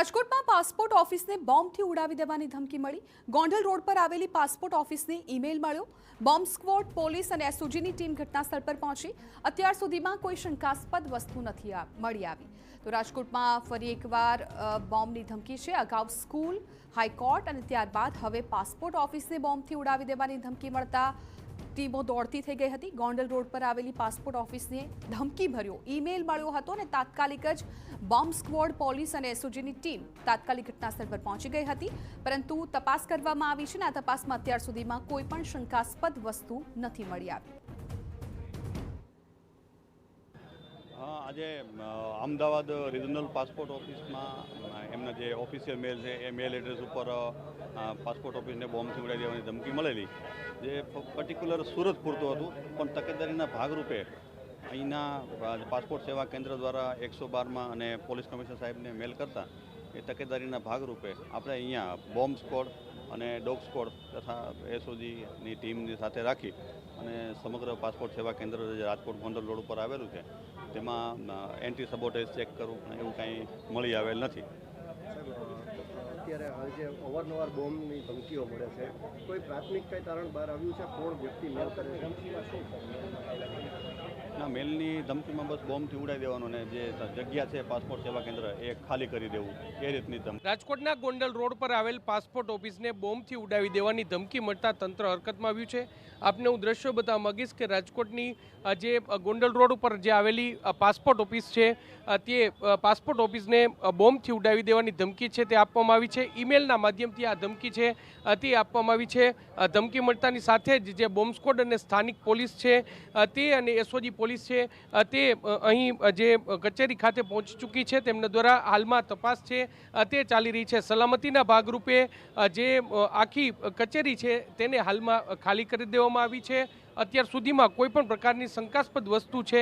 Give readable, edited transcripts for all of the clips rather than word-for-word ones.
રાજકોટમાં પાસપોર્ટ ઓફિસને બોમ્બથી ઉડાવી દેવાની ધમકી મળી। ગોંડલ રોડ પર આવેલી પાસપોર્ટ ઓફિસને ઈમેલ મળ્યો। બોમ્બ સ્ક્વોડ, પોલીસ અને એસઓજીની ટીમ ઘટનાસ્થળ પર પહોંચી। અત્યાર સુધીમાં કોઈ શંકાસ્પદ વસ્તુ નથી મળી આવી। તો રાજકોટમાં ફરી એકવાર બોમ્બની ધમકી છે। અગાઉ સ્કૂલ, હાઈકોર્ટ અને ત્યારબાદ હવે પાસપોર્ટ ઓફિસને બોમ્બથી ઉડાવી દેવાની ધમકી મળતા ટીમો દોડતી થઈ ગઈ હતી। ગોંડલ રોડ પર આવેલી પાસપોર્ટ ઓફિસને ધમકી ભર્યો ઈમેલ મળ્યો હતો અને તાત્કાલિક જ બોમ્બ સ્ક્વોડ, પોલીસ અને એસઓજીની ટીમ તાત્કાલિક ઘટનાસ્થળ પર પહોંચી ગઈ હતી, પરંતુ તપાસ કરવામાં આવી છે અને આ તપાસમાં અત્યાર સુધીમાં કોઈ પણ શંકાસ્પદ વસ્તુ નથી મળી આવી। આજે અમદાવાદ રિજનલ પાસપોર્ટ ઓફિસમાં એમના જે ઓફિશિયલ મેલ છે એ મેલ એડ્રેસ ઉપર પાસપોર્ટ ઓફિસને બોમ્બથી ઉડાવી દેવાની ધમકી મળેલી, જે પર્ટિક્યુલર સુરત પૂરતું હતું, પણ તકેદારીના ભાગરૂપે અહીંના પાસપોર્ટ સેવા કેન્દ્ર દ્વારા 112માં અને પોલીસ કમિશનર સાહેબને મેલ કરતા એ તકેદારીના ભાગરૂપે આપણે અહીંયા બોમ્બ સ્ક્વોડ અને ડોગ સ્ક્વોડ તથા એસઓજીની ટીમની સાથે રાખી અને સમગ્ર પાસપોર્ટ સેવા કેન્દ્ર જે રાજકોટ ગોંડલ રોડ ઉપર આવેલું છે તેમાં એન્ટી સબોટેજ ચેક કરવું એવું કાંઈ મળી આવેલ નથી। અત્યારે જે અવારનવાર બોમ્બની ધમકીઓ મળે છે, કોઈ પ્રાથમિક કંઈ તારણ બહાર આવ્યું છે? કોણ વ્યક્તિ મેલ કરે છે? ના, મેલની ધમકીમાં બસ બોમ્બથી ઉડાવી દેવાનો ને જે જગ્યા છે પાસપોર્ટ સેવા કેન્દ્ર એ ખાલી કરી દેવું એ રીતની ધમકી। રાજકોટના ગોંડલ રોડ પર આવેલ પાસપોર્ટ ઓફિસને બોમ્બથી ઉડાવી દેવાની ધમકી મળતા તંત્ર હરકતમાં આવ્યું છે। આપને હું દ્રશ્યો બતાવવા માંગીશ કે રાજકોટની જે ગોંડલ રોડ ઉપર જે આવેલી પાસપોર્ટ ઓફિસ છે તે પાસપોર્ટ ઓફિસને બોમ્બથી ઉડાવી દેવાની ધમકી છે તે આપવામાં આવી છે। ઈમેલના માધ્યમથી આ ધમકી છે તે આપવામાં આવી છે। ધમકી મળતાની સાથે જ જે બોમ્બ સ્ક્વોડ અને સ્થાનિક પોલીસ છે તે અને એસઓજી પોલીસ છે તે અહીં જે કચેરી ખાતે પહોંચી ચૂકી છે। તેમના દ્વારા હાલમાં તપાસ છે તે ચાલી રહી છે। સલામતીના ભાગરૂપે જે આખી કચેરી છે તેને હાલમાં ખાલી કરી દેવામાં આવી છે। અત્યાર સુધીમાં કોઈ પણ પ્રકારની શંકાસ્પદ વસ્તુ છે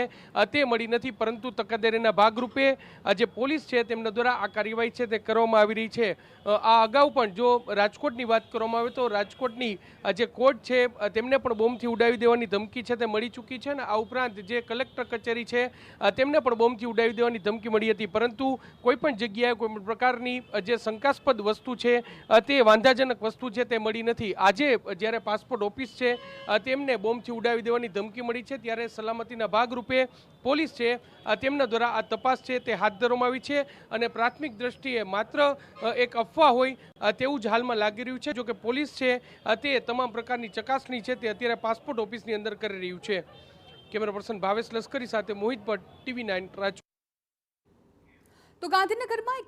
તે મળી નથી, પરંતુ તકેદારીના ભાગરૂપે જે પોલીસ છે તેમના દ્વારા આ કાર્યવાહી છે તે કરવામાં આવી રહી છે। આ અગાઉ પણ જો રાજકોટની વાત કરવામાં આવે તો રાજકોટની જે કોર્ટ છે તેમને પણ બોમ્બથી ઉડાવી દેવાની ધમકી છે તે મળી ચૂકી છે અને આ ઉપરાંત જે કલેક્ટર કચેરી છે તેમને પણ બોમ્બથી ઉડાવી દેવાની ધમકી મળી હતી, પરંતુ કોઈ પણ જગ્યાએ કોઈ પણ પ્રકારની જે શંકાસ્પદ વસ્તુ છે તે વાંધાજનક વસ્તુ છે તે મળી નથી। આજે જ્યારે પાસપોર્ટ ઓફિસ છે તેમને બોમ્બથી ઉડાવી દેવાની ધમકી મળી છે, ત્યારે સલામતીના ભાગરૂપે પોલીસ છે તેમના દ્વારા આ તપાસ છે તે હાથ ધરવામાં આવી છે અને પ્રાથમિક દ્રષ્ટિએ માત્ર એક અફવા હોય તેવું જ હાલમાં લાગી રહ્યું છે। જો કે પોલીસ છે તે તમામ પ્રકારની ચકાસણી છે તે અત્યારે પાસપોર્ટ ઓફિસની અંદર કરી રહ્યું છે। કેમેરા પર્સન ભાવેશ લશ્કરી સાથે મોહિત ભટ્ટ, TV9 રાજકોટ। તો ગાંધીનગરમાં